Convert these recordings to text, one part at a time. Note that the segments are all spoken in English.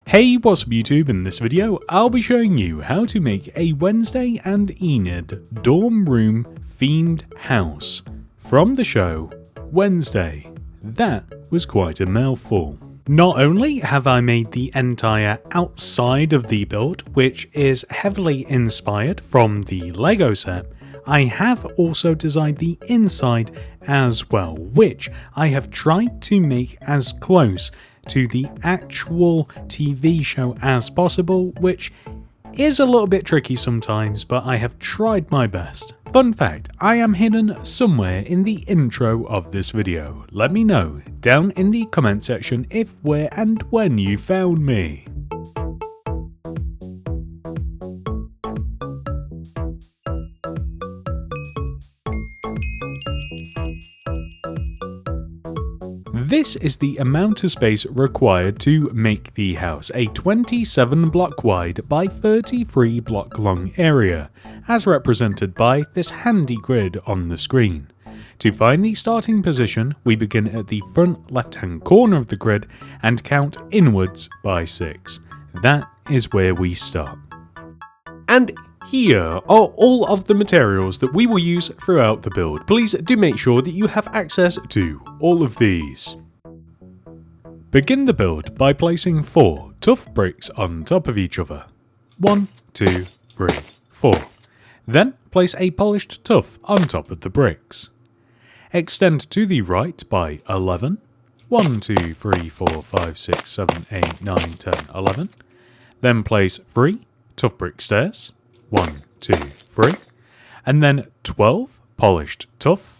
Hey, what's up YouTube? In this video, I'll be showing you how to make a Wednesday and Enid dorm room themed house from the show Wednesday. That was quite a mouthful. Not only have I made the entire outside of the build, which is heavily inspired from the Lego set, I have also designed the inside as well, which I have tried to make as close to the actual TV show as possible, which is a little bit tricky sometimes, but I have tried my best. Fun fact, I am hidden somewhere in the intro of this video. Let me know down in the comment section if, where and when you found me. This is the amount of space required to make the house, a 27 block wide by 33 block long area, as represented by this handy grid on the screen. To find the starting position, we begin at the front left hand corner of the grid and count inwards by 6. That is where we start. And here are all of the materials that we will use throughout the build. Please do make sure that you have access to all of these. Begin the build by placing 4 tough bricks on top of each other. 1, 2, 3, 4. Then place a polished tuff on top of the bricks. Extend to the right by 11. 1, 2, 3, 4, 5, 6, 7, 8, 9, 10, 11. Then place 3 tough brick stairs. 1, 2, 3. And then 12 polished tuff.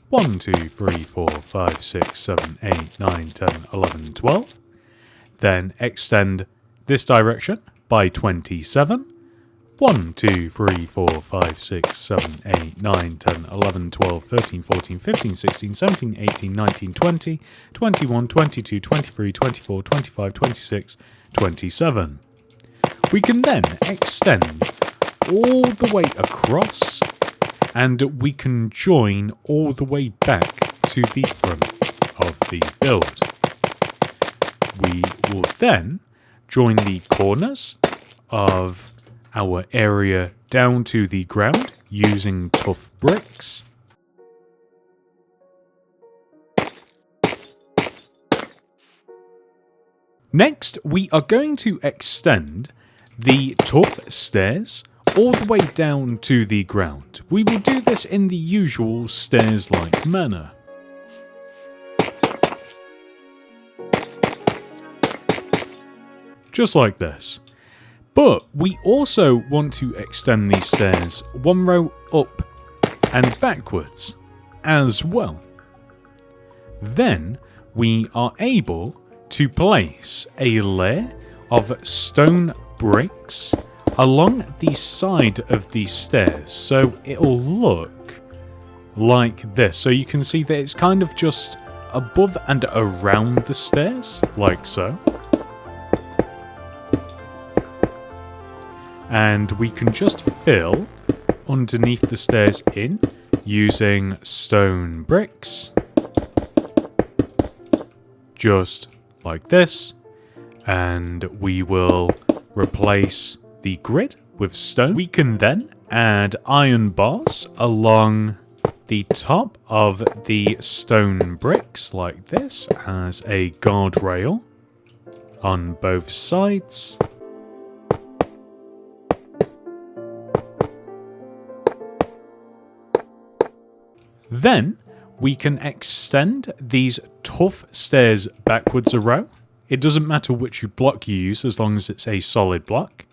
1, 2, 3, 4, 5, 6, 7, 8, 9, 10, 11, 12. Then extend this direction by 27. 1, 2, 3, 4, 5, 6, 7, 8, 9, 10, 11, 12, 13, 14, 15, 16, 17, 18, 19, 20, 21, 22, 23, 24, 25, 26, 27. We can then extend all the way across, and we can join all the way back to the front of the build. We will then join the corners of our area down to the ground using tough bricks. Next, we are going to extend the tough stairs all the way down to the ground. We will do this in the usual stairs-like manner. Just like this. But we also want to extend these stairs one row up and backwards as well. Then we are able to place a layer of stone bricks along the side of these stairs, so it'll look like this. So you can see that it's kind of just above and around the stairs, like so. And we can just fill underneath the stairs in using stone bricks, just like this. And we will replace the grid with stone. We can then add iron bars along the top of the stone bricks like this as a guardrail on both sides. Then we can extend these tough stairs backwards a row. It doesn't matter which block you use as long as it's a solid block.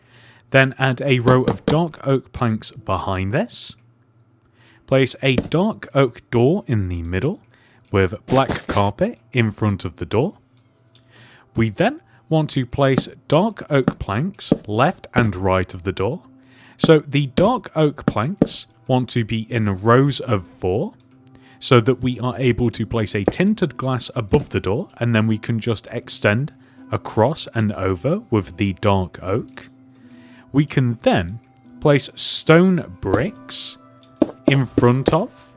Then add a row of dark oak planks behind this. Place a dark oak door in the middle with black carpet in front of the door. We then want to place dark oak planks left and right of the door. So the dark oak planks want to be in rows of 4 so that we are able to place a tinted glass above the door, and then we can just extend across and over with the dark oak. We can then place stone bricks in front of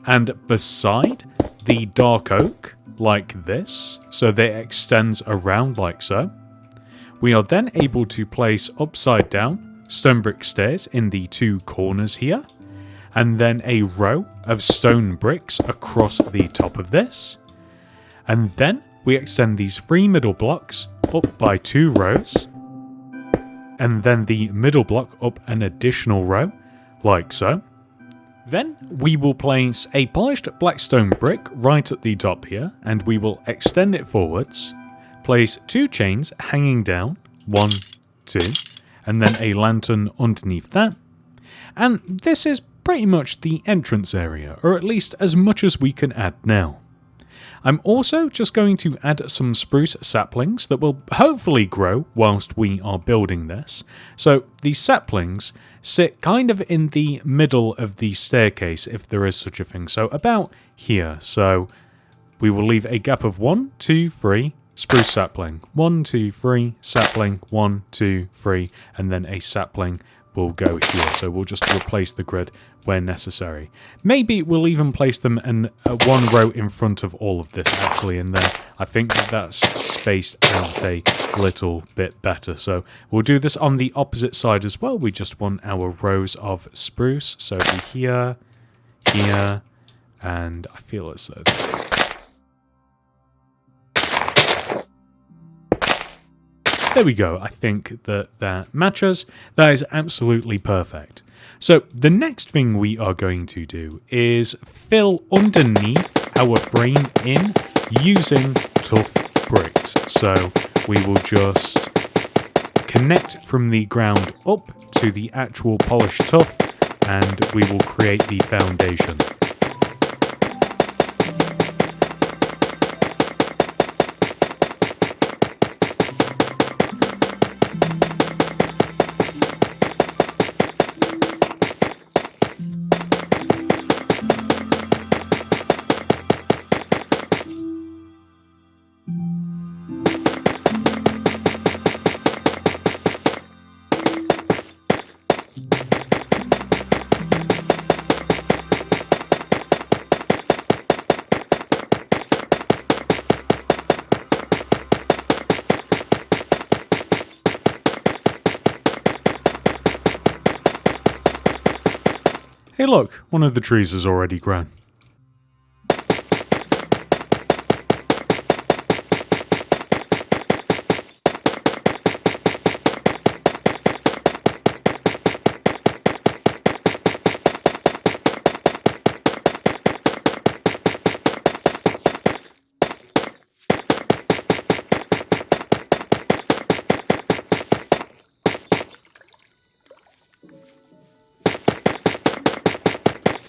and beside the dark oak like this, so that it extends around like so. We are then able to place upside down stone brick stairs in the two corners here, and then a row of stone bricks across the top of this. And then we extend these 3 middle blocks up by 2 rows, and then the middle block up an additional row, like so. Then we will place a polished black stone brick right at the top here, and we will extend it forwards, place 2 chains hanging down, 1, 2, and then a lantern underneath that. And this is pretty much the entrance area, or at least as much as we can add now. I'm also just going to add some spruce saplings that will hopefully grow whilst we are building this. So these saplings sit kind of in the middle of the staircase, if there is such a thing. So about here. So we will leave a gap of 1, 2, 3, spruce sapling. 1, 2, 3, sapling, 1, 2, 3, and then a sapling will go here. So we'll just replace the grid where necessary. Maybe we'll even place them in one row in front of all of this actually, and then I think that's spaced out a little bit better. So we'll do this on the opposite side as well. We just want our rows of spruce. So it'll be here, here, and I feel as though there we go. I think that matches. That is absolutely perfect. So the next thing we are going to do is fill underneath our frame in using tough bricks. So we will just connect from the ground up to the actual polished tuff, and we will create the foundation. Hey look, one of the trees has already grown.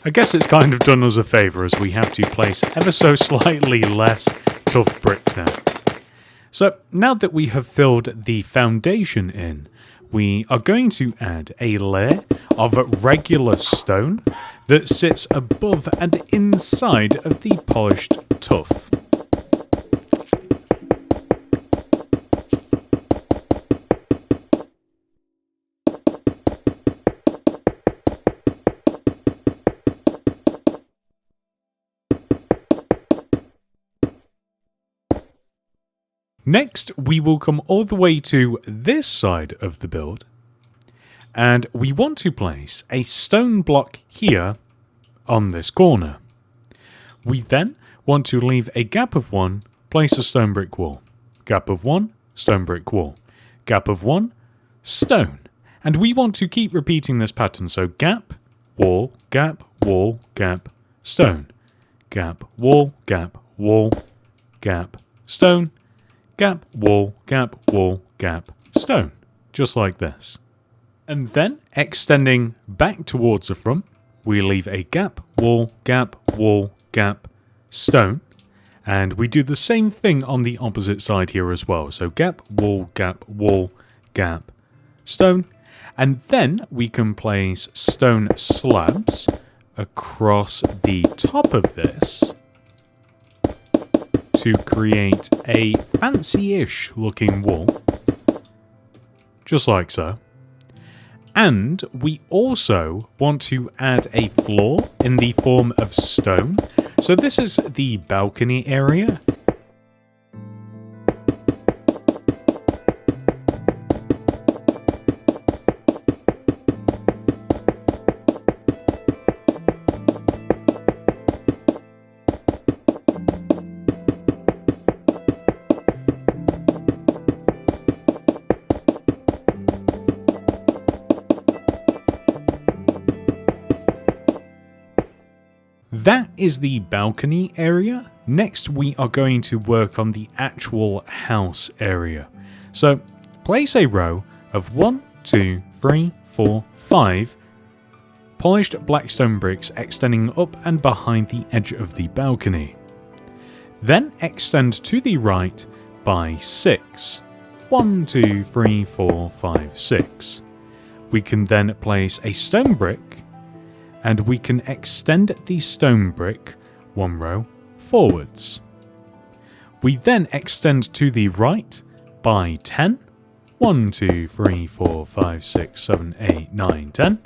I guess it's kind of done us a favour as we have to place ever so slightly less tough bricks now. So now that we have filled the foundation in, we are going to add a layer of regular stone that sits above and inside of the polished tuff. Next, we will come all the way to this side of the build, and we want to place a stone block here on this corner. We then want to leave a gap of 1, place a stone brick wall. Gap of 1, stone brick wall. Gap of 1, stone. And we want to keep repeating this pattern, so gap, wall, gap, stone. Gap, wall, gap, stone. Gap, wall, gap, stone. Just like this. And then, extending back towards the front, we leave a gap, wall, gap, stone. And we do the same thing on the opposite side here as well. So gap, gap, stone. And then we can place stone slabs across the top of this to create a fancy-ish looking wall, just like so. And we also want to add a floor in the form of stone. So this is the balcony area. that is the balcony area. Next, we are going to work on the actual house area. So, place a row of 1, 2, 3, 4, 5 polished black stone bricks extending up and behind the edge of the balcony. Then extend to the right by 6. 1, 2, 3, 4, 5, 6. We can then place a stone brick, and we can extend the stone brick 1 row forwards. We then extend to the right by 10. 1, 2, 3, 4, 5, 6, 7, 8, 9, 10.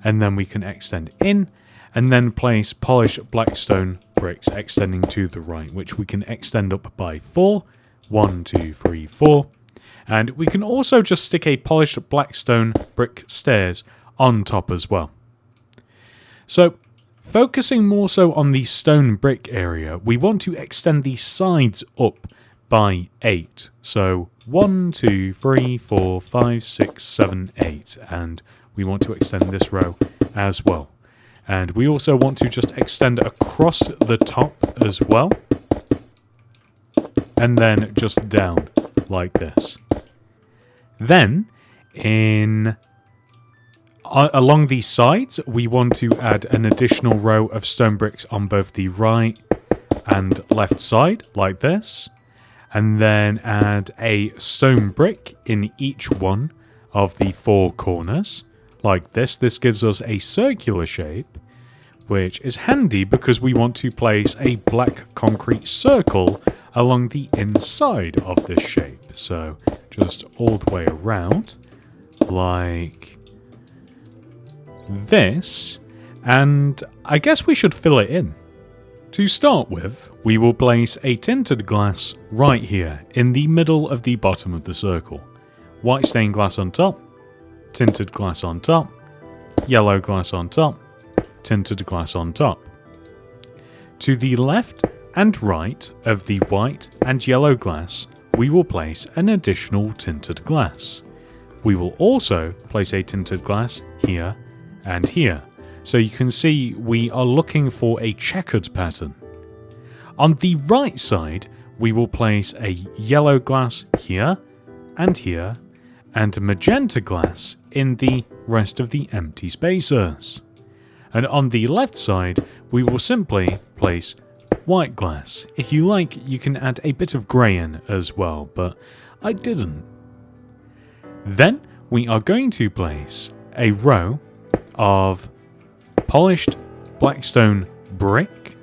And then we can extend in, and then place polished black stone bricks extending to the right, which we can extend up by 4. 1, 2, 3, 4. And we can also just stick a polished black stone brick stairs on top as well. So, focusing more so on the stone brick area, we want to extend the sides up by 8. So 1, 2, 3, 4, 5, 6, 7, 8. And we want to extend this row as well. And we also want to just extend across the top as well. And then just down like this. Then, along the sides, we want to add an additional row of stone bricks on both the right and left side, like this. And then add a stone brick in each one of the 4 corners, like this. This gives us a circular shape, which is handy because we want to place a black concrete circle along the inside of this shape. So just all the way around, like this, and I guess we should fill it in. To start with, we will place a tinted glass right here in the middle of the bottom of the circle. White stained glass on top, tinted glass on top, yellow glass on top, tinted glass on top. To the left and right of the white and yellow glass, we will place an additional tinted glass. We will also place a tinted glass here and here. So you can see we are looking for a checkered pattern. On the right side, we will place a yellow glass here, and magenta glass in the rest of the empty spaces. And on the left side, we will simply place white glass. If you like, you can add a bit of grey in as well, but I didn't. Then we are going to place a row of polished blackstone brick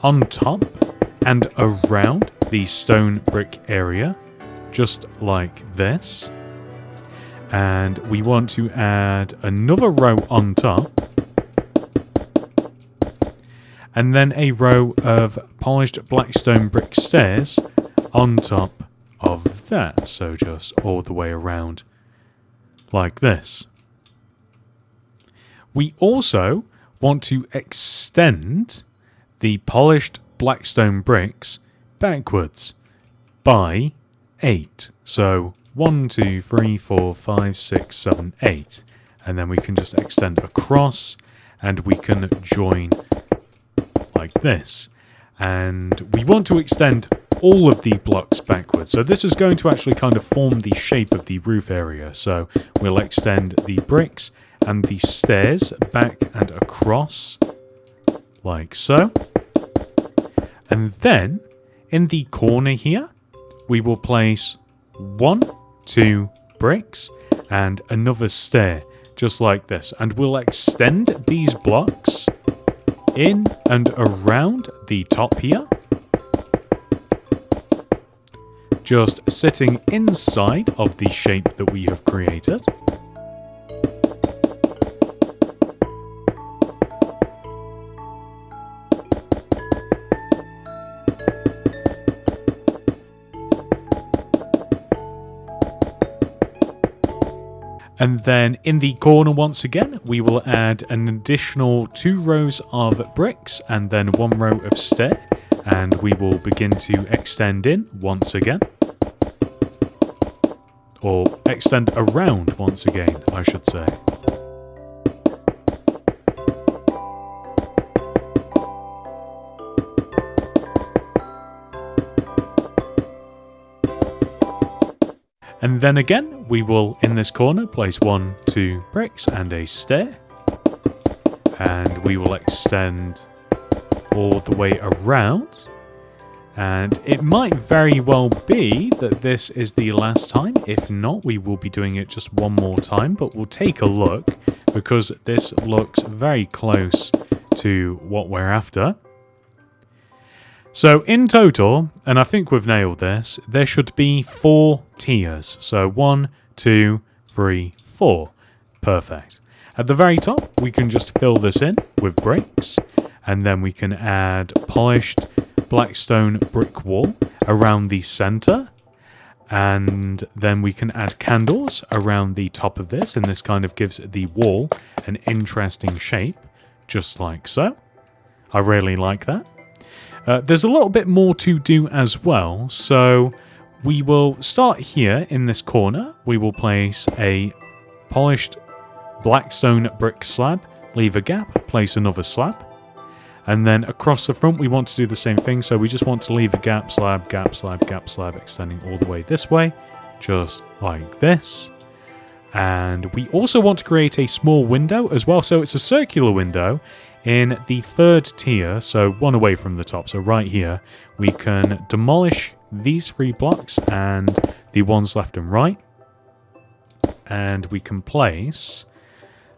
on top and around the stone brick area, just like this. And we want to add another row on top, and then a row of polished blackstone brick stairs on top of that. So just all the way around like this. We also want to extend the polished blackstone bricks backwards by 8. So 1, 2, 3, 4, 5, 6, 7, 8. And then we can just extend across and we can join like this. And we want to extend all of the blocks backwards. So this is going to actually kind of form the shape of the roof area. So we'll extend the bricks and the stairs back and across like so. And then in the corner here, we will place 1, 2 bricks and another stair just like this. And we'll extend these blocks in and around the top here, just sitting inside of the shape that we have created. And then in the corner once again, we will add an additional 2 rows of bricks and then 1 row of stair. And we will begin to extend in once again. Or extend around once again, I should say. And then again, we will, in this corner, place 1, 2 bricks and a stair. And we will extend all the way around. And it might very well be that this is the last time. If not, we will be doing it just one more time. But we'll take a look, because this looks very close to what we're after. So in total, and I think we've nailed this, there should be 4 tiers. So 1, 2, 3, 4. Perfect. At the very top, we can just fill this in with bricks, and then we can add polished blackstone brick wall around the center, and then we can add candles around the top of this, and this kind of gives the wall an interesting shape, just like so. I really like that. There's a little bit more to do as well, so we will start here in this corner. We will place a polished blackstone brick slab, leave a gap, place another slab, and then across the front we want to do the same thing, so we just want to leave a gap, slab, gap, slab, gap, slab, extending all the way this way, just like this. And we also want to create a small window as well, so it's a circular window in the 3rd tier, so one away from the top. So right here, we can demolish these 3 blocks and the ones left and right. And we can place,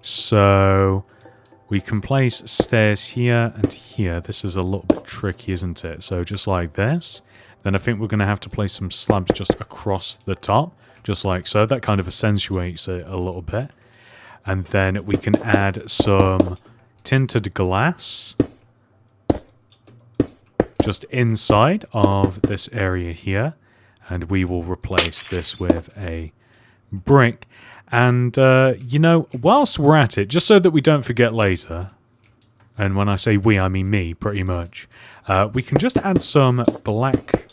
so we can place stairs here and here. This is a little bit tricky, isn't it? So just like this. Then I think we're going to have to place some slabs just across the top, just like so. That kind of accentuates it a little bit. And then we can add some tinted glass just inside of this area here, and we will replace this with a brick. And you know, whilst we're at it, just so that we don't forget later, and when I say we, I mean me pretty much, we can just add some black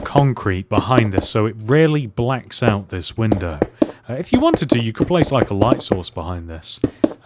concrete behind this so it really blacks out this window. If you wanted to, you could place like a light source behind this.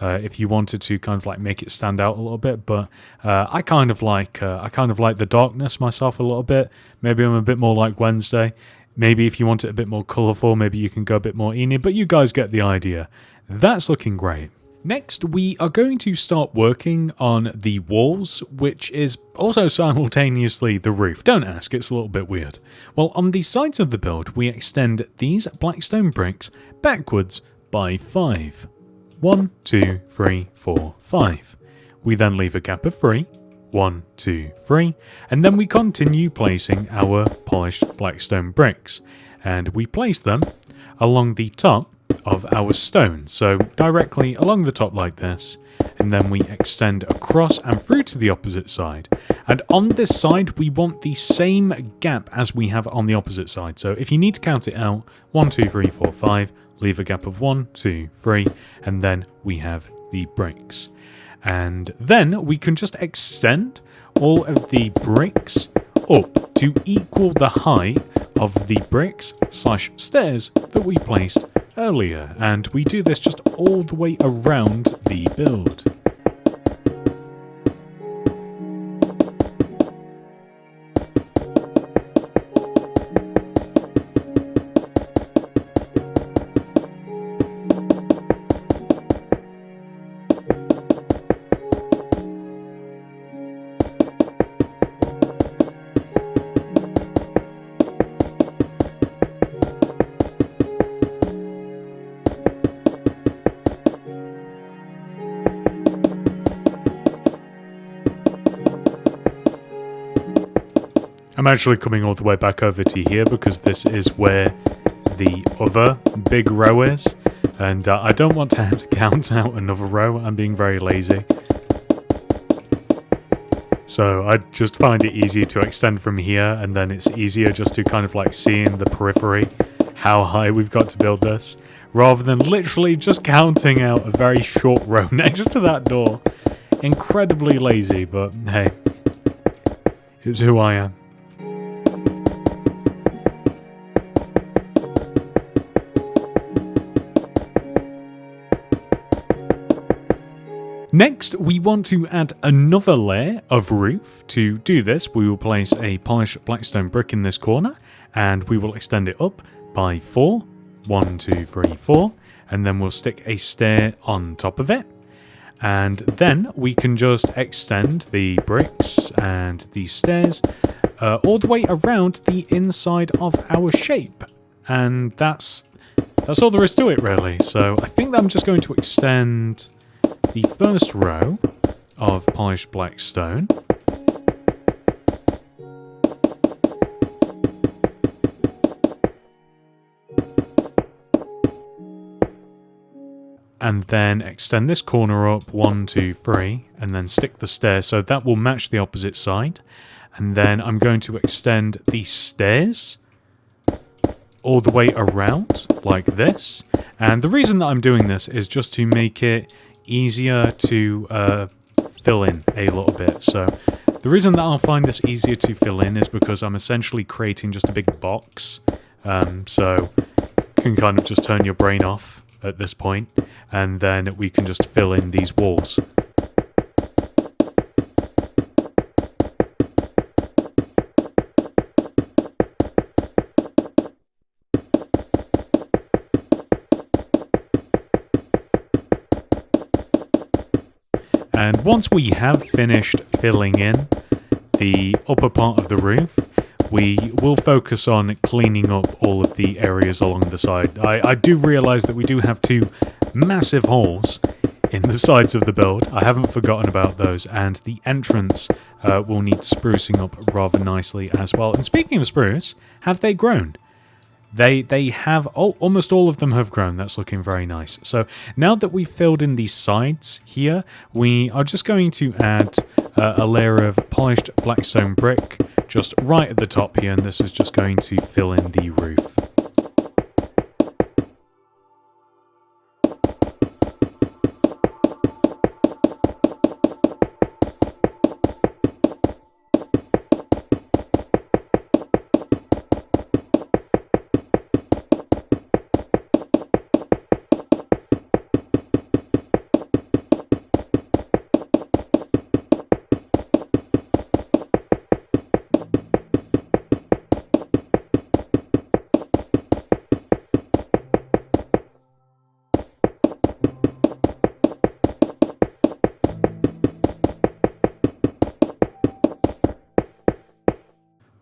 If you wanted to kind of like make it stand out a little bit, but I kind of like the darkness myself a little bit. Maybe I'm a bit more like Wednesday. Maybe if you want it a bit more colourful, maybe you can go a bit more Enid, but you guys get the idea. That's looking great. Next, we are going to start working on the walls, which is also simultaneously the roof. Don't ask, it's a little bit weird. Well, on the sides of the build, we extend these blackstone bricks backwards by 5. 1, 2, 3, 4, 5. We then leave a gap of 3. 1, 2, 3. And then we continue placing our polished blackstone bricks. And we place them along the top of our stone. So directly along the top like this. And then we extend across and through to the opposite side. And on this side, we want the same gap as we have on the opposite side. So if you need to count it out, 1, 2, 3, 4, 5. Leave a gap of 1, 2, 3, and then we have the bricks. And then we can just extend all of the bricks up to equal the height of the bricks / stairs that we placed earlier. And we do this just all the way around the build. I'm actually coming all the way back over to here because this is where the other big row is, and I don't want to have to count out another row. I'm being very lazy. So I just find it easier to extend from here, and then it's easier just to kind of like see in the periphery how high we've got to build this, rather than literally just counting out a very short row next to that door. Incredibly lazy, but hey, it's who I am. Next, we want to add another layer of roof. To do this, we will place a polished blackstone brick in this corner, and we will extend it up by 4. 1, 2, 3, 4. And then we'll stick a stair on top of it. And then we can just extend the bricks and these stairs all the way around the inside of our shape. And that's all there is to it, really. So I think that I'm just going to extend the first row of polished black stone. And then extend this corner up 1, 2, 3, and then stick the stairs so that will match the opposite side. And then I'm going to extend the stairs all the way around like this. And the reason that I'm doing this is just to make it easier to fill in a little bit. So the reason that I'll find this easier to fill in is because I'm essentially creating just a big box. So you can kind of just turn your brain off at this point, and then we can just fill in these walls. And once we have finished filling in the upper part of the roof, we will focus on cleaning up all of the areas along the side. I do realise that we do have 2 massive holes in the sides of the build. I haven't forgotten about those, and the entrance will need sprucing up rather nicely as well. And speaking of spruce, have they grown? They have, almost all of them have grown. That's looking very nice. So now that we've filled in these sides here, we are just going to add a layer of polished blackstone brick just right at the top here, and this is just going to fill in the roof.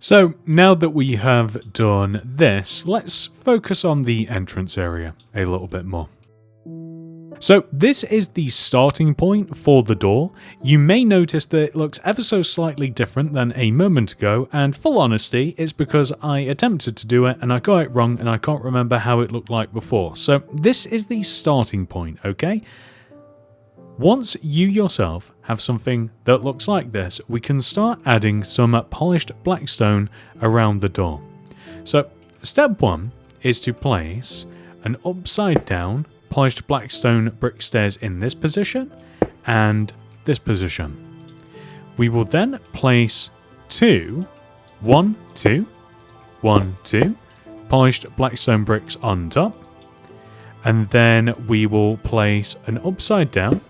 So now that we have done this, let's focus on the entrance area a little bit more. So this is the starting point for the door. You may notice that it looks ever so slightly different than a moment ago, and full honesty, it's because I attempted to do it and I got it wrong and I can't remember how it looked like before. So this is the starting point, okay? Once you yourself have something that looks like this, we can start adding some polished blackstone around the door. So step 1 is to place an upside down polished blackstone brick stairs in this position and this position. We will then place 1, 2, 1, 2 polished blackstone bricks on top, and then we will place an upside down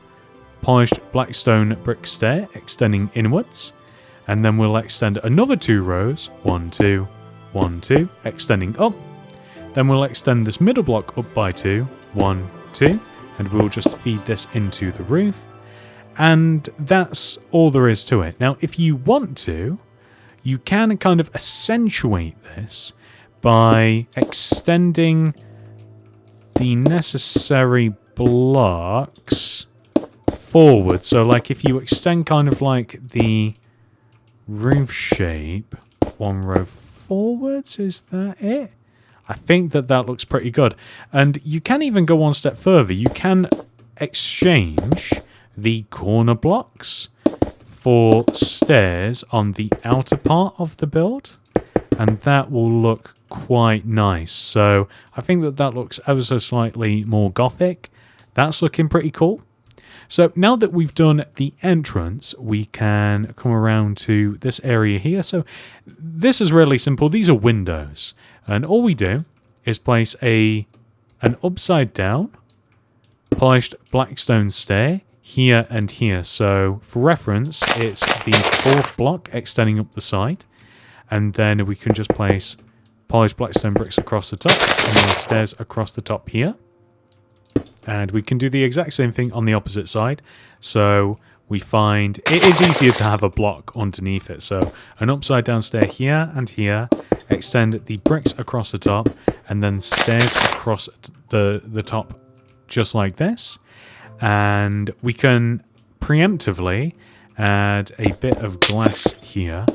polished blackstone brick stair extending inwards, and then we'll extend another 2 rows, 1, 2, 1, 2, extending up. Then we'll extend this middle block up by 2, 1, 2, and we'll just feed this into the roof. And that's all there is to it. Now, if you want to, you can kind of accentuate this by extending the necessary blocks forward. So like if you extend kind of like the roof shape 1 row forwards, is that it? I think that looks pretty good. And you can even go one step further. You can exchange the corner blocks for stairs on the outer part of the build, and that will look quite nice. So I think that looks ever so slightly more gothic. That's looking pretty cool. So now that we've done the entrance, we can come around to this area here. So this is really simple. These are windows. And all we do is place an upside down polished blackstone stair here and here. So for reference, it's the 4th block extending up the side. And then we can just place polished blackstone bricks across the top, and then stairs across the top here. And we can do the exact same thing on the opposite side. So we find it is easier to have a block underneath it. So an upside down stair here and here, extend the bricks across the top, and then stairs across the top just like this. And we can preemptively add a bit of glass here.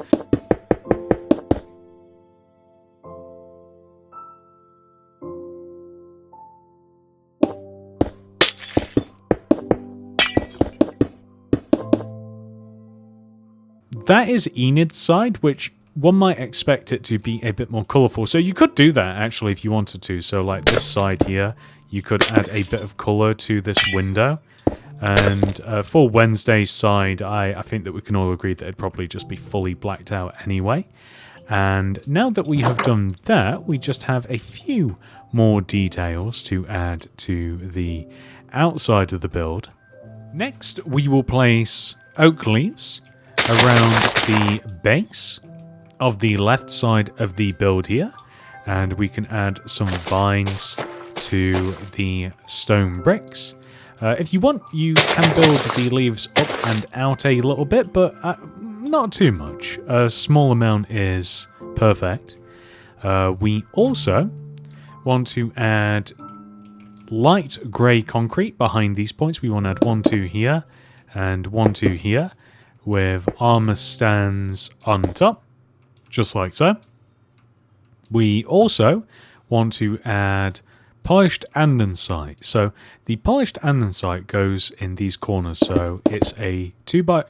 That is Enid's side, which one might expect it to be a bit more colourful. So you could do that, actually, if you wanted to. So like this side here, you could add a bit of colour to this window. And for Wednesday's side, I think that we can all agree that it'd probably just be fully blacked out anyway. And now that we have done that, we just have a few more details to add to the outside of the build. Next, we will place oak leaves around the base of the left side of the build here, and we can add some vines to the stone bricks. If you want, you can build the leaves up and out a little bit, but not too much. A small amount is perfect. We also want to add light grey concrete behind these points. We want to add 1, 2 here and 1, 2 here, with armor stands on top, just like so. We also want to add polished andesite. So the polished andesite goes in these corners. So it's a 2 by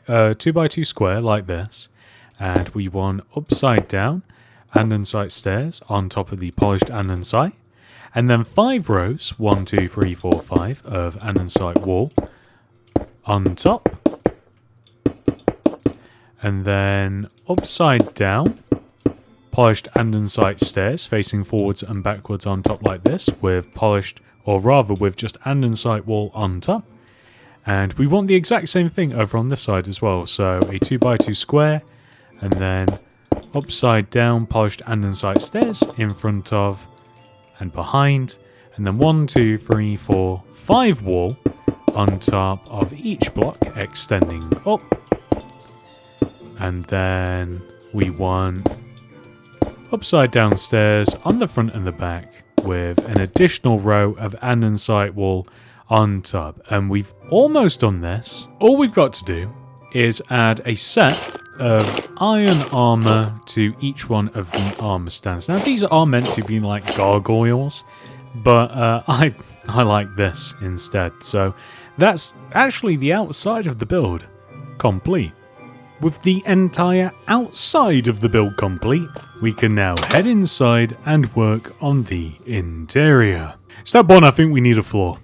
2 square like this, and we want upside down andesite stairs on top of the polished andesite, and then 5 rows, 1, 2, 3, 4, 5 of andesite wall on top. And then upside down, polished andesite stairs facing forwards and backwards on top like this, with polished, or rather with just andesite wall on top. And we want the exact same thing over on this side as well. So a 2 by 2 square, and then upside down polished andesite stairs in front of and behind, and then 1, 2, 3, 4, 5 wall on top of each block extending up. And then we want upside down stairs on the front and the back with an additional row of andesite wall on top. And we've almost done this. All we've got to do is add a set of iron armor to each one of the armor stands. Now these are meant to be like gargoyles, but I like this instead. So that's actually the outside of the build complete. With the entire outside of the build complete, we can now head inside and work on the interior. Step 1, I think we need a floor.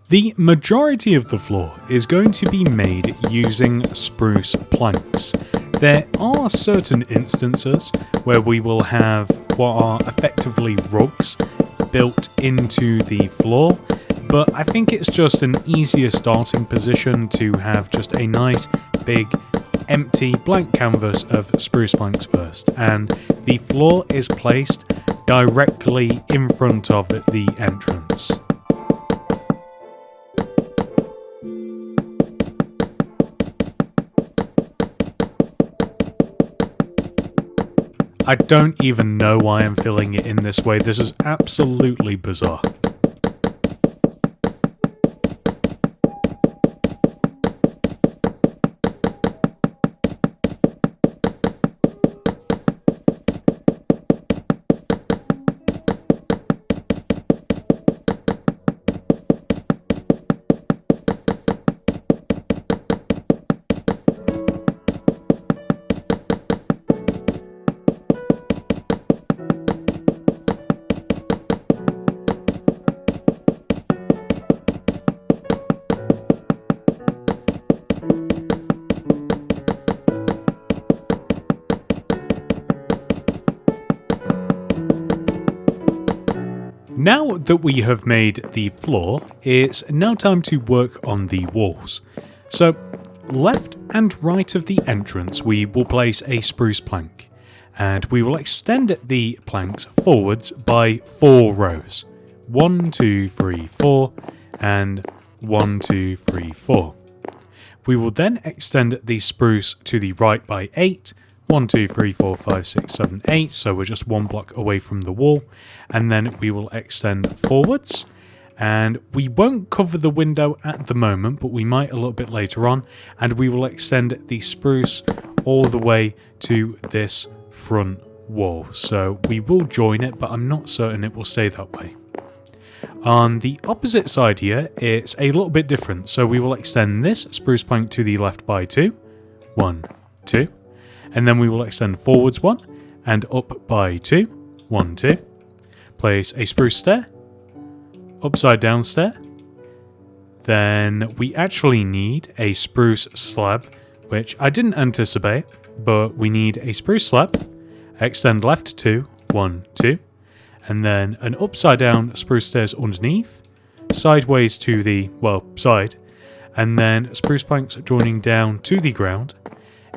The majority of the floor is going to be made using spruce planks. There are certain instances where we will have what are effectively rugs built into the floor, but I think it's just an easier starting position to have just a nice big empty blank canvas of spruce planks first, and the floor is placed directly in front of the entrance. I don't even know why I'm filling it in this way. This is absolutely bizarre. Now that we have made the floor, it's now time to work on the walls. So, left and right of the entrance we will place a spruce plank, And we will extend the planks forwards by 4 rows. 1, 2, 3, 4, and 1, 2, 3, 4. We will then extend the spruce to the right by 8. 1, 2, 3, 4, 5, 6, 7, 8. So we're just 1 block away from the wall. And then we will extend forwards. And we won't cover the window at the moment, but we might a little bit later on. And we will extend the spruce all the way to this front wall. So we will join it, but I'm not certain it will stay that way. On the opposite side here, it's a little bit different. So we will extend this spruce plank to the left by 2. 1, 2. And then we will extend forwards 1 and up by 2. 1, 2. Place a spruce stair. Upside down stair. Then we actually need a spruce slab, which I didn't anticipate, but we need a spruce slab. Extend left 2. 1, 2. And then an upside down spruce stairs underneath, sideways to the, well, side, and then spruce planks joining down to the ground,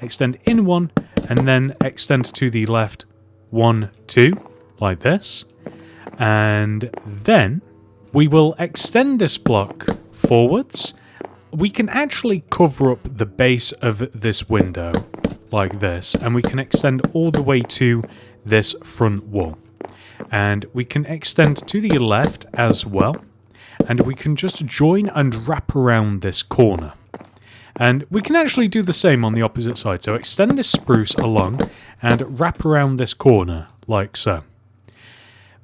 extend in 1, and then extend to the left 1, 2, like this. And then we will extend this block forwards. We can actually cover up the base of this window like this, and we can extend all the way to this front wall. And we can extend to the left as well, and we can just join and wrap around this corner. And we can actually do the same on the opposite side. So extend this spruce along and wrap around this corner like so.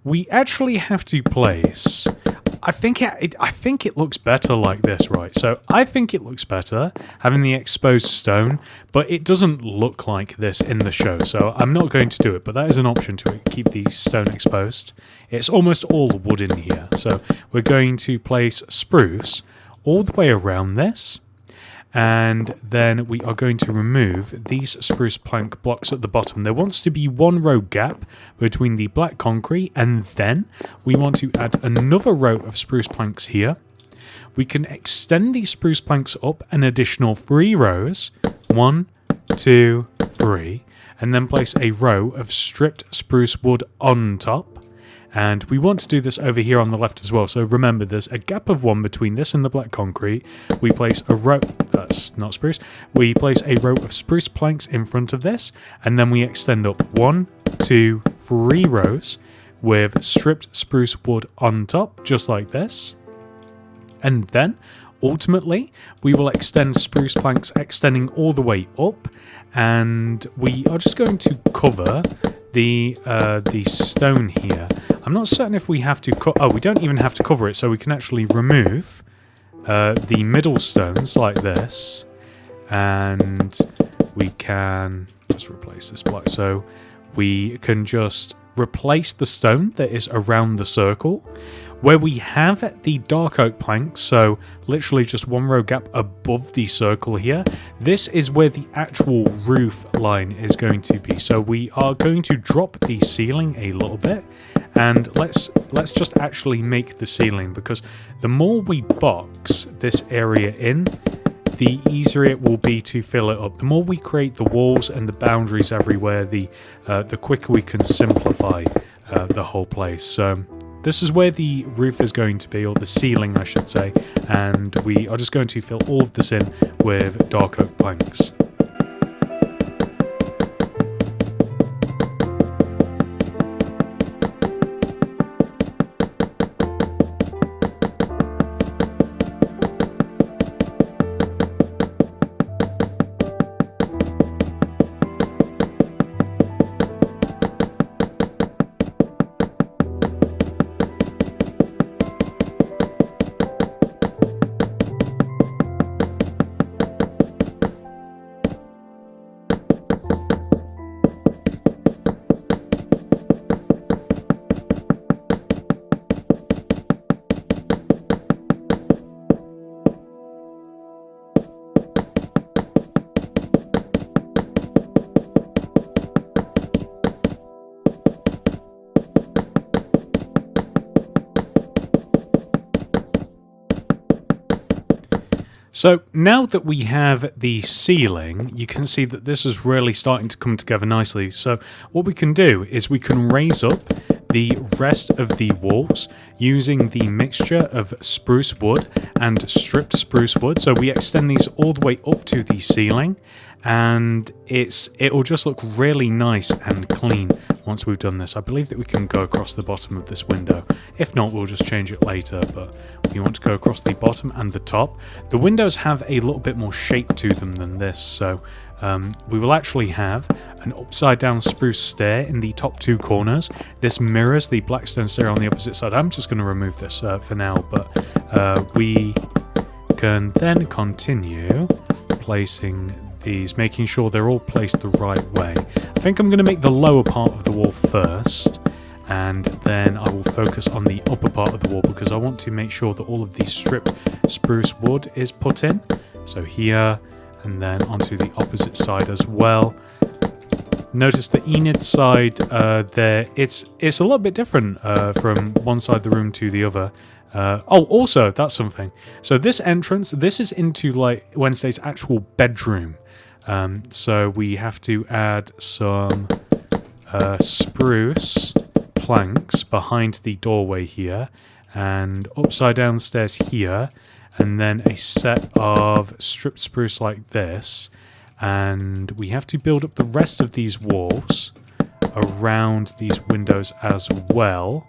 We actually have to place, I think it looks better like this, right? So I think it looks better having the exposed stone, but it doesn't look like this in the show, so I'm not going to do it, but that is an option to keep the stone exposed. It's almost all wood in here, so we're going to place spruce all the way around this, and then we are going to remove these spruce plank blocks at the bottom. There wants to be 1 row gap between the black concrete, and then we want to add another row of spruce planks here. We can extend these spruce planks up an additional 3 rows, 1, 2, 3, and then place a row of stripped spruce wood on top. And we want to do this over here on the left as well. So remember, there's a gap of 1 between this and the black concrete. We place a row, that's not spruce, we place a row of spruce planks in front of this, and then we extend up 1, 2, 3 rows with stripped spruce wood on top, just like this. And then, ultimately, we will extend spruce planks extending all the way up, and we are just going to cover the stone here. I'm not certain if we have to we don't even have to cover it, so we can actually remove the middle stones like this, and we can just replace this block. So we can just replace the stone that is around the circle. Where we have the dark oak planks, so literally just 1 row gap above the circle here, this is where the actual roof line is going to be. So we are going to drop the ceiling a little bit, and let's just actually make the ceiling, because the more we box this area in, the easier it will be to fill it up. The more we create the walls and the boundaries everywhere, the quicker we can simplify the whole place. So this is where the roof is going to be, or the ceiling I should say, and we are just going to fill all of this in with dark oak planks. So now that we have the ceiling, you can see that this is really starting to come together nicely. So what we can do is we can raise up the rest of the walls using the mixture of spruce wood and stripped spruce wood. So we extend these all the way up to the ceiling, and it'll just look really nice and clean once we've done this. I believe that we can go across the bottom of this window. If not, we'll just change it later, but we want to go across the bottom and the top. The windows have a little bit more shape to them than this, so we will actually have an upside down spruce stair in the top two corners. This mirrors the black stone stair on the opposite side. I'm just going to remove this for now, but we can then continue placing these, making sure they're all placed the right way. I think I'm going to make the lower part of the wall first, and then I will focus on the upper part of the wall because I want to make sure that all of the stripped spruce wood is put in. So here, and then onto the opposite side as well. Notice the Enid side there, it's a little bit different from one side of the room to the other. Oh, also, that's something. So this entrance, this is into like Wednesday's actual bedroom. So we have to add some spruce planks behind the doorway here, and upside down stairs here, and then a set of stripped spruce like this. And we have to build up the rest of these walls around these windows as well.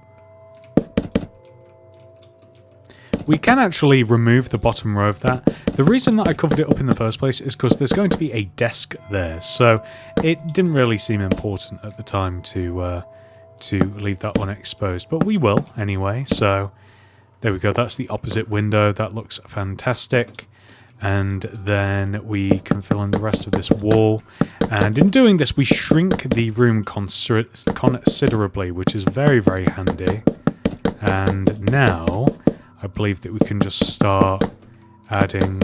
We can actually remove the bottom row of that. The reason that I covered it up in the first place is because there's going to be a desk there, so it didn't really seem important at the time to leave that one exposed, but we will anyway. So there we go, that's the opposite window. That looks fantastic. And then we can fill in the rest of this wall. And in doing this, we shrink the room considerably, which is very, very handy. And now I believe that we can just start adding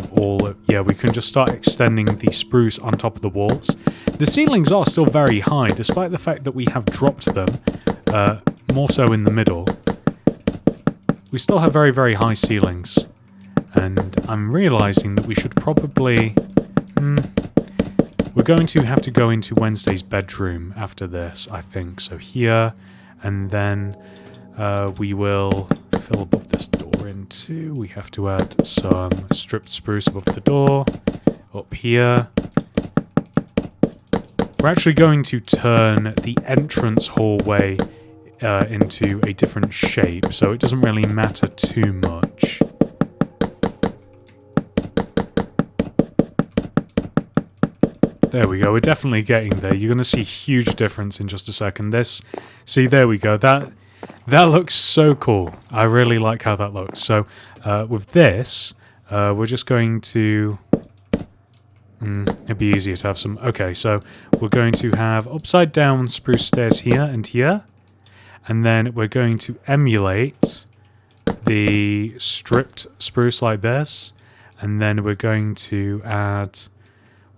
we can just start extending the spruce on top of the walls. The ceilings are still very high, despite the fact that we have dropped them, more so in the middle. We still have very, very high ceilings. And I'm realizing that we should probably... we're going to have to go into Wednesday's bedroom after this, I think. So here, and then we will fill above this door in too. We have to add some stripped spruce above the door. Up here. We're actually going to turn the entrance hallway into a different shape, so it doesn't really matter too much. There we go, we're definitely getting there. You're going to see a huge difference in just a second. See, there we go. That looks so cool. I really like how that looks. So with this, we're just going to... it'd be easier to have some... Okay, so we're going to have upside down spruce stairs here and here. And then we're going to emulate the stripped spruce like this. And then we're going to add...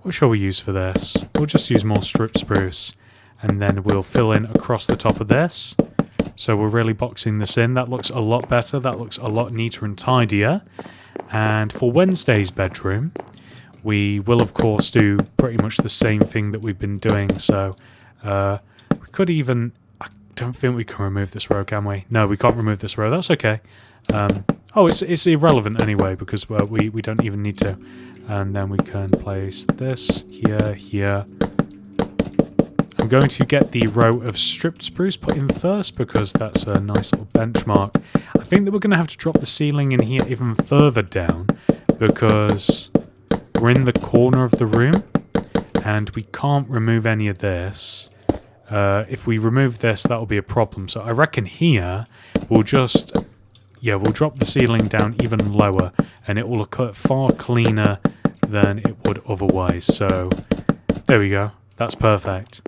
What shall we use for this? We'll just use more stripped spruce. And then we'll fill in across the top of this. So we're really boxing this in. That looks a lot better. That looks a lot neater and tidier. And for Wednesday's bedroom, we will, of course, do pretty much the same thing that we've been doing. So we could even... I don't think we can remove this row, can we? No, we can't remove this row. That's okay. Oh, it's irrelevant anyway, because we don't even need to. And then we can place this here, here. I'm going to get the row of stripped spruce put in first because that's a nice little benchmark. I think that we're going to have to drop the ceiling in here even further down because we're in the corner of the room and we can't remove any of this. If we remove this, that'll be a problem. So I reckon here we'll just... Yeah, we'll drop the ceiling down even lower and it will look far cleaner than it would otherwise. So, there we go. That's perfect.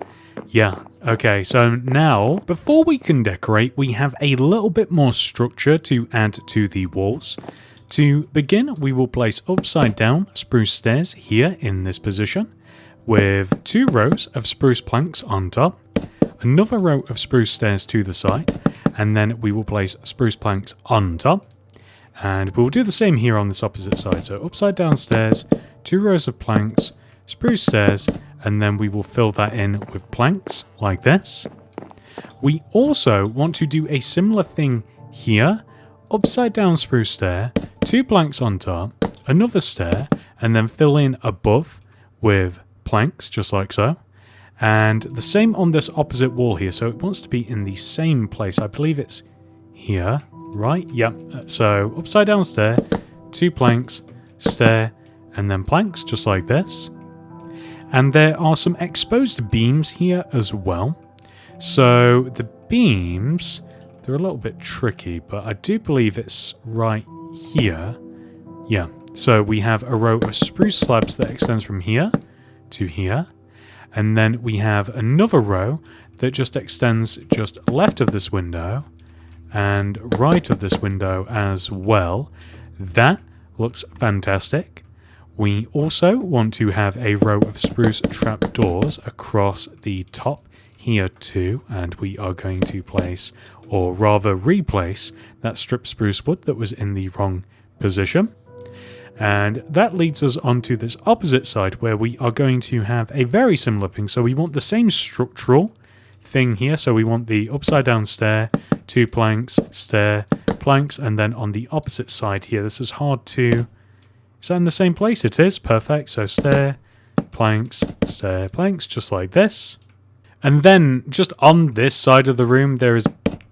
Yeah, okay, so now, before we can decorate, we have a little bit more structure to add to the walls. To begin, we will place upside down spruce stairs here in this position, with 2 rows of spruce planks on top, another row of spruce stairs to the side, and then we will place spruce planks on top. And we'll do the same here on this opposite side. So upside down stairs, 2 rows of planks, spruce stairs, and then we will fill that in with planks like this. We also want to do a similar thing here. Upside down spruce stair, 2 planks on top, another stair, and then fill in above with planks, just like so. And the same on this opposite wall here. So it wants to be in the same place. I believe it's here, right? Yep. So upside down stair, 2 planks, stair, and then planks, just like this. And there are some exposed beams here as well. So the beams, they're a little bit tricky, but I do believe it's right here. Yeah. So we have a row of spruce slabs that extends from here to here. And then we have another row that just extends just left of this window and right of this window as well. That looks fantastic. We also want to have a row of spruce trapdoors across the top here too, and we are going to place, or rather replace, that strip spruce wood that was in the wrong position. And that leads us onto this opposite side where we are going to have a very similar thing. So we want the same structural thing here. So we want the upside down stair, 2 planks, stair, planks, and then on the opposite side here, this is hard to... Is that in the same place? It is. Perfect. So stair, planks, just like this. And then just on this side of the room, there is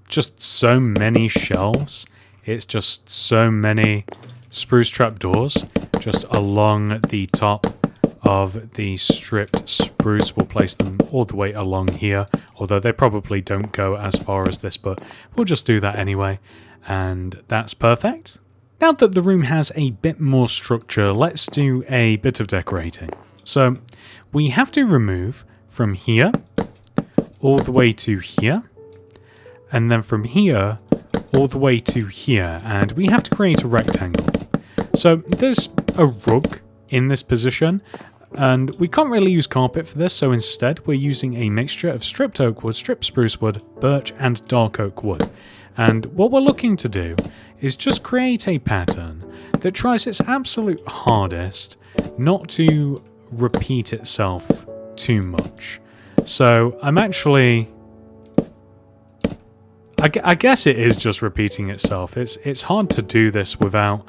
just so many shelves. It's just so many spruce trapdoors just along the top of the stripped spruce. We'll place them all the way along here, although they probably don't go as far as this, but we'll just do that anyway. And that's perfect. Now that the room has a bit more structure, let's do a bit of decorating. So we have to remove from here all the way to here, and then from here all the way to here, and we have to create a rectangle. So there's a rug in this position, and we can't really use carpet for this, so instead we're using a mixture of stripped oak wood, stripped spruce wood, birch and dark oak wood. And what we're looking to do is just create a pattern that tries its absolute hardest not to repeat itself too much. So I'm actually... I guess it is just repeating itself. It's hard to do this without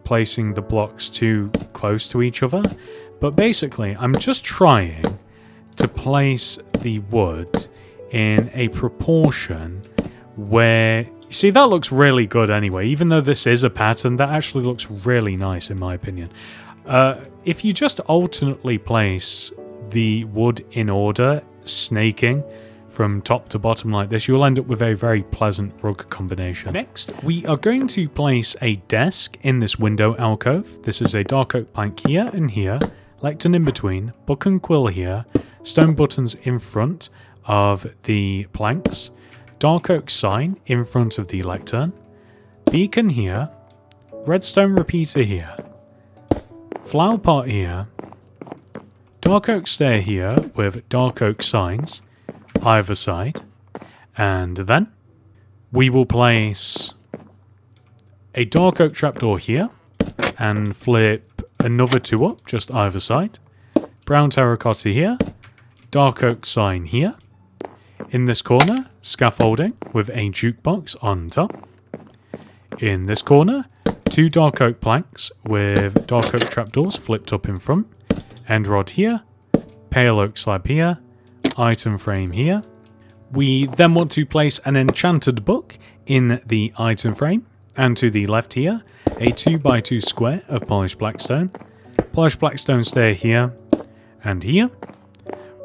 placing the blocks too close to each other. But basically, I'm just trying to place the wood in a proportion where... See, that looks really good anyway. Even though this is a pattern, that actually looks really nice in my opinion. If you just alternately place the wood in order, snaking from top to bottom like this, you'll end up with a very pleasant rug combination. Next, we are going to place a desk in this window alcove. This is a dark oak plank here and here, lectern in between, book and quill here, stone buttons in front of the planks, dark oak sign in front of the lectern, beacon here, redstone repeater here, flower pot here, dark oak stair here with dark oak signs either side, and then we will place a dark oak trapdoor here and flip another 2 up just either side, brown terracotta here, dark oak sign here, in this corner scaffolding with a jukebox on top, in this corner 2 dark oak planks with dark oak trapdoors flipped up in front, end rod here, pale oak slab here, item frame here. We then want to place an enchanted book in the item frame, and to the left here a 2x2 square of polished blackstone stair here and here.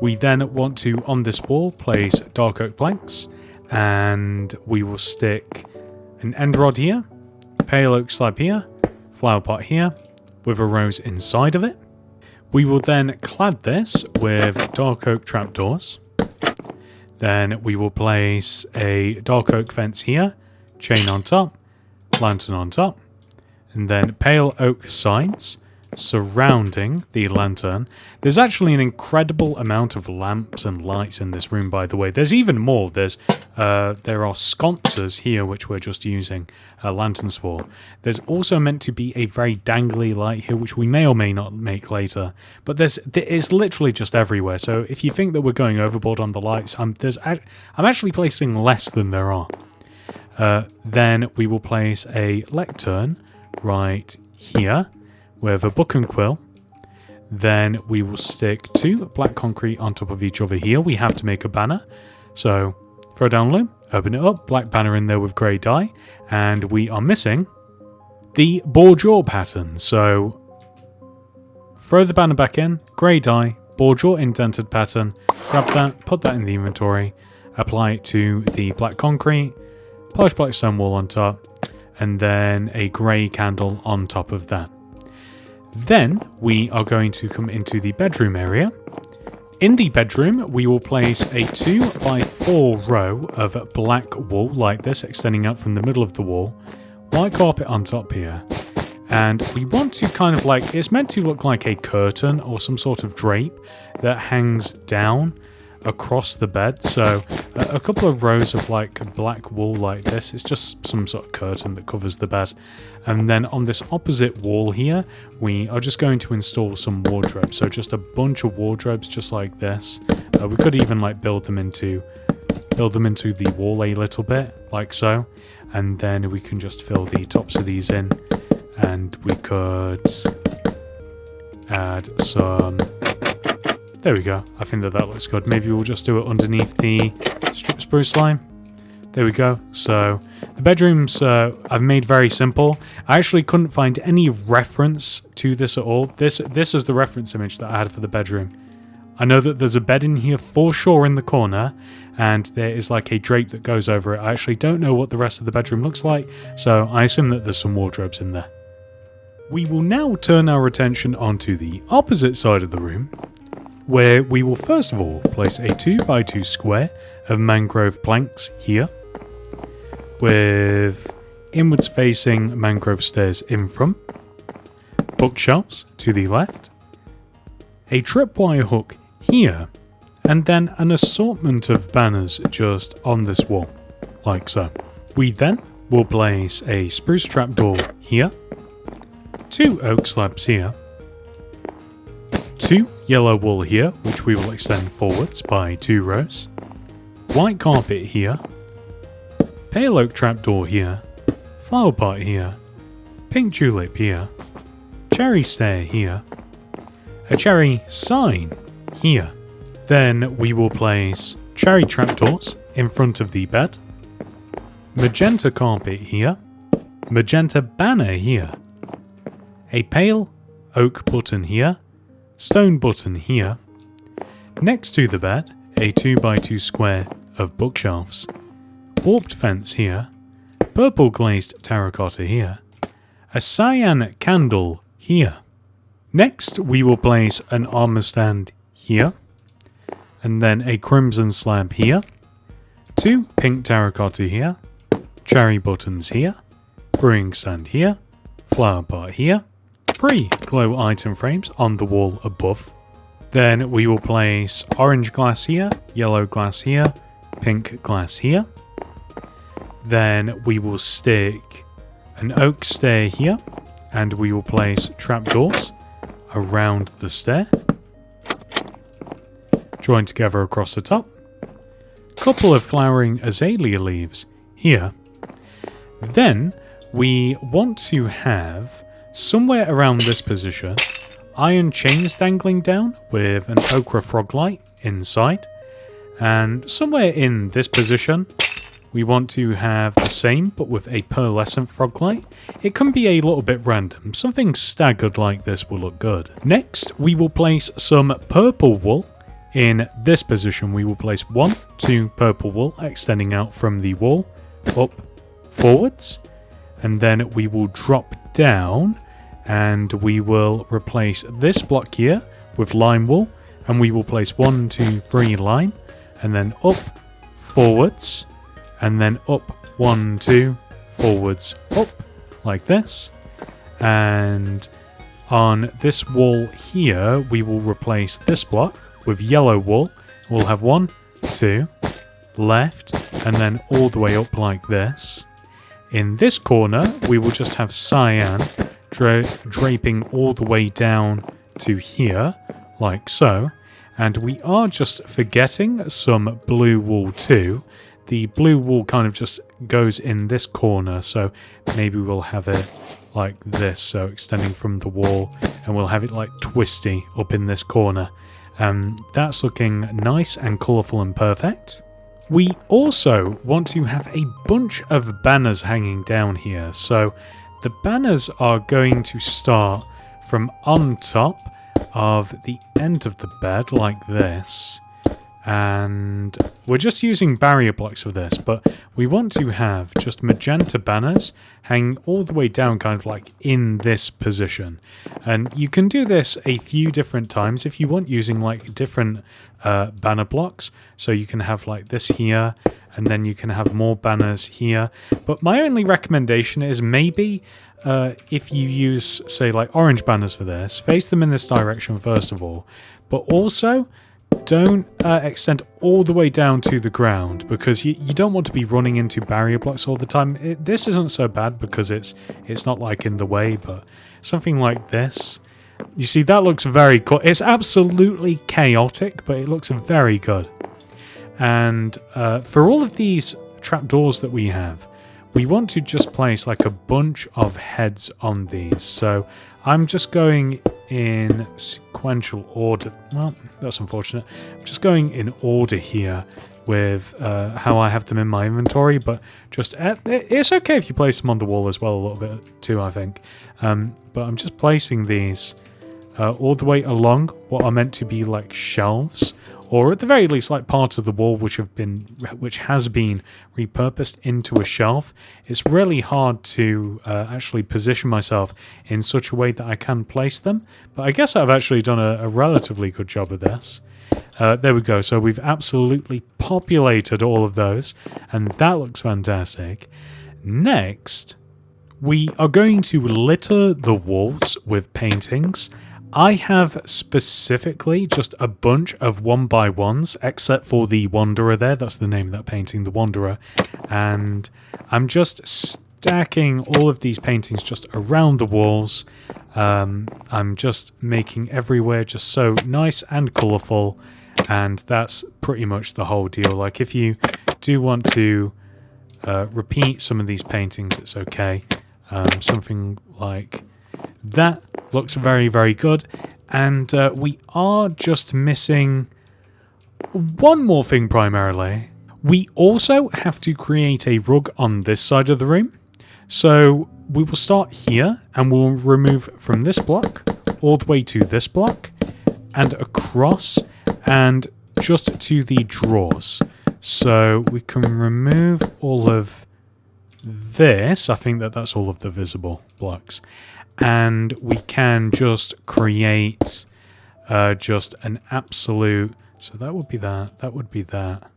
We then want to, on this wall, place dark oak planks, and we will stick an end rod here, pale oak slab here, flower pot here with a rose inside of it. We will then clad this with dark oak trapdoors. Then we will place a dark oak fence here, chain on top, lantern on top, and then pale oak signs surrounding the lantern. There's actually an incredible amount of lamps and lights in this room, by the way. There's even more. There are sconces here, which we're just using lanterns for. There's also meant to be a very dangly light here, which we may or may not make later. But it's literally just everywhere. So if you think that we're going overboard on the lights, I'm actually placing less than there are. Then we will place a lectern right here with a book and quill. Then we will stick 2 black concrete on top of each other here. We have to make a banner. So throw down loom, open it up, black banner in there with grey dye. And we are missing the bourgeois pattern. So throw the banner back in, grey dye, bourgeois indented pattern. Grab that, put that in the inventory, apply it to the black concrete, polish black stone wall on top, and then a grey candle on top of that. Then we are going to come into the bedroom area. In the bedroom, we will place a 2x4 row of black wool like this, extending out from the middle of the wall. White carpet on top here. And we want to kind of like, it's meant to look like a curtain or some sort of drape that hangs down across the bed. So a couple of rows of like black wool like this. It's just some sort of curtain that covers the bed. And then on this opposite wall here, we are just going to install some wardrobes. So just a bunch of wardrobes just like this. We could even like build them into the wall a little bit, like so. And then we can just fill the tops of these in. And we could add some... There we go. I think that looks good. Maybe we'll just do it underneath the strip spruce line. There we go. So the bedrooms I've made very simple. I actually couldn't find any reference to this at all. This is the reference image that I had for the bedroom. I know that there's a bed in here for sure in the corner, and there is like a drape that goes over it. I actually don't know what the rest of the bedroom looks like, so I assume that there's some wardrobes in there. We will now turn our attention onto the opposite side of the room, where we will first of all place a 2x2 square of mangrove planks here, with inwards facing mangrove stairs in front, bookshelves to the left, a tripwire hook here, and then an assortment of banners just on this wall, like so. We then will place a spruce trapdoor here, 2 oak slabs here, 2 yellow wool here, which we will extend forwards by 2 rows, white carpet here, pale oak trapdoor here, flower pot here, pink tulip here, cherry stair here, a cherry sign here. Then we will place cherry trapdoors in front of the bed, magenta carpet here, magenta banner here, a pale oak button here, stone button here, next to the bed a 2x2 square of bookshelves, warped fence here, purple glazed terracotta here, a cyan candle here. Next we will place an armor stand here, and then a crimson slab here, 2 pink terracotta here, cherry buttons here, brewing stand here, flower pot here, 3 glow item frames on the wall above. Then we will place orange glass here, yellow glass here, pink glass here. Then we will stick an oak stair here, and we will place trapdoors around the stair, joined together across the top. Couple of flowering azalea leaves here. Then we want to have, somewhere around this position, iron chains dangling down with an ochre frog light inside. And somewhere in this position, we want to have the same, but with a pearlescent frog light. It can be a little bit random. Something staggered like this will look good. Next, we will place some purple wool. In this position, we will place 1, 2 purple wool extending out from the wall, up, forwards. And then we will drop down, and we will replace this block here with lime wool. And we will place 1, 2, 3 lime, and then up, forwards, and then up, 1, 2, forwards, up, like this. And On this wall here, we will replace this block with yellow wool. We'll have 1, 2, left, and then all the way up like this. In this corner, we will just have cyan draping all the way down to here, like so. And we are just forgetting some blue wool too. The blue wool kind of just goes in this corner, so maybe we'll have it like this, so extending from the wall, and we'll have it like twisty up in this corner. That's looking nice and colourful and perfect. We also want to have a bunch of banners hanging down here, so the banners are going to start from on top of the end of the bed like this, and we're just using barrier blocks for this, but we want to have just magenta banners hanging all the way down, kind of like in this position. And you can do this a few different times if you want, using like different banner blocks. So you can have like this here, and then you can have more banners here. But my only recommendation is maybe if you use, say, like orange banners for this, face them in this direction first of all, but also don't extend all the way down to the ground, because you don't want to be running into barrier blocks all the time. This isn't so bad because it's not like in the way, but something like this. You see, that looks very cool. It's absolutely chaotic, but it looks very good. And for all of these trapdoors that we have, we want to just place like a bunch of heads on these. So I'm just going in sequential order. Well, that's unfortunate. I'm just going in order here with how I have them in my inventory, but just it's okay if you place them on the wall as well a little bit too, I think. But I'm just placing these all the way along what are meant to be like shelves, or at the very least like parts of the wall which has been repurposed into a shelf. It's really hard to actually position myself in such a way that I can place them, but I guess I've actually done a relatively good job of this. There we go. So we've absolutely populated all of those, and that looks fantastic. Next, we are going to litter the walls with paintings. I have specifically just a bunch of 1x1s, except for the Wanderer there. That's the name of that painting, the Wanderer. And I'm just stacking all of these paintings just around the walls. I'm just making everywhere just so nice and colourful. And that's pretty much the whole deal. Like, if you do want to repeat some of these paintings, it's okay. Something like that looks very, very good. And we are just missing one more thing primarily. We also have to create a rug on this side of the room. So we will start here, and we'll remove from this block all the way to this block and across and just to the drawers. So we can remove all of this. I think that's all of the visible blocks. And we can just create just an absolute... So that would be that, that would be that,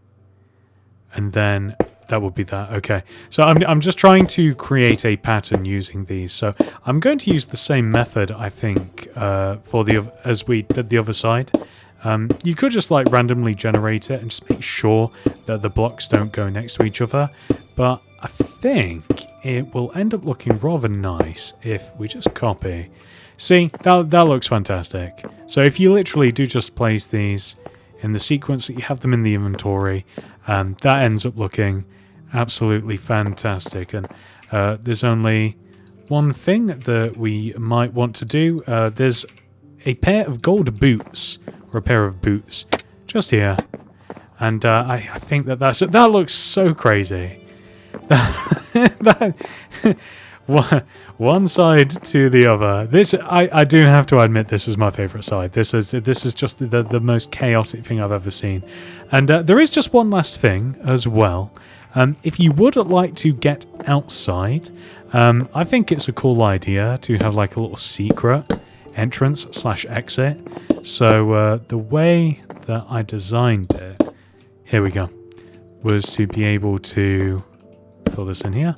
and then that would be that. Okay, so I'm just trying to create a pattern using these. So I'm going to use the same method, I think, for as we did the other side. You could just like randomly generate it and just make sure that the blocks don't go next to each other. But I think it will end up looking rather nice if we just copy. See, that looks fantastic. So if you literally do just place these in the sequence that you have them in the inventory, that ends up looking absolutely fantastic. And there's only one thing that we might want to do. There's a pair of gold boots, or a pair of boots, just here. And I think that looks so crazy. One side to the other. This I do have to admit, this is my favourite side. This is just the most chaotic thing I've ever seen. And there is just one last thing as well. If you would like to get outside, I think it's a cool idea to have like a little secret entrance / exit. So the way that I designed it, here we go, was to be able to fill this in here.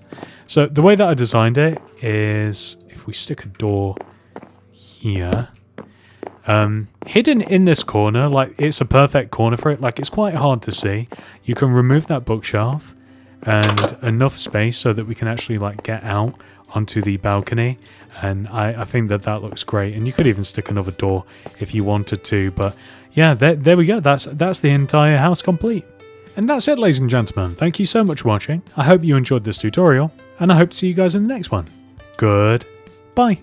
So the way that I designed it is, if we stick a door here. Hidden in this corner, like it's a perfect corner for it, like it's quite hard to see. You can remove that bookshelf and enough space so that we can actually like get out onto the balcony, and I think that looks great. And you could even stick another door if you wanted to, but yeah, there we go. That's the entire house complete. And that's it, ladies and gentlemen. Thank you so much for watching. I hope you enjoyed this tutorial, and I hope to see you guys in the next one. Goodbye.